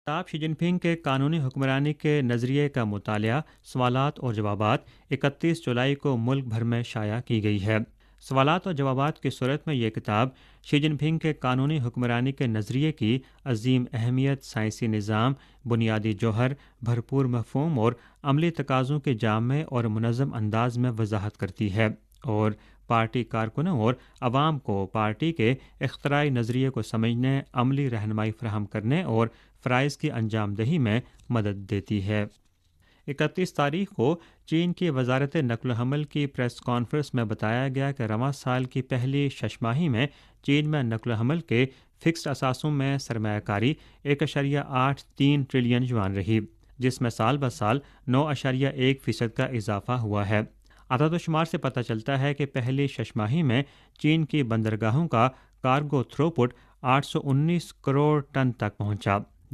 आप Xi Jinping के कानूनी हुक्मरानी के नज़रिए का मुतालिया सवालात और जवाबात 31 जुलाई को मुल्क भर में शाया की गई है। सवालात और जवाबात की सूरत में यह किताब शी जिनपिंग के कानूनी हुक्मरानी के नज़रिए की अजीम अहमियत, साइंसी निज़ाम, बुनियादी जौहर, भरपूर मफहूम और अमली तकाज़ों के जामे और मुनज़्ज़म अंदाज में वजाहत करती है और पार्टी कारकुनों और आवाम को पार्टी के इख्तराई नज़रिए को समझने, अमली रहनुमाई फराहम करने और फ़राइज़ की अंजामदही में मदद देती है। 31 तारीख को चीन की वजारत नकल हमल की प्रेस कॉन्फ्रेंस में बताया गया कि रवां साल की पहली शशमाही में चीन में नकल हमल के फ़िक्स्ड असासों में सरमायाकारी 1.83 ट्रिलियन युआन रही, जिसमें साल ब साल 9.1% का इजाफा हुआ है। आदादोशुमार से पता चलता है कि पहली शशमाही में चीन की बंदरगाहों का कार्गो थ्रोपुट 819 करोड़ टन तक पहुंचा।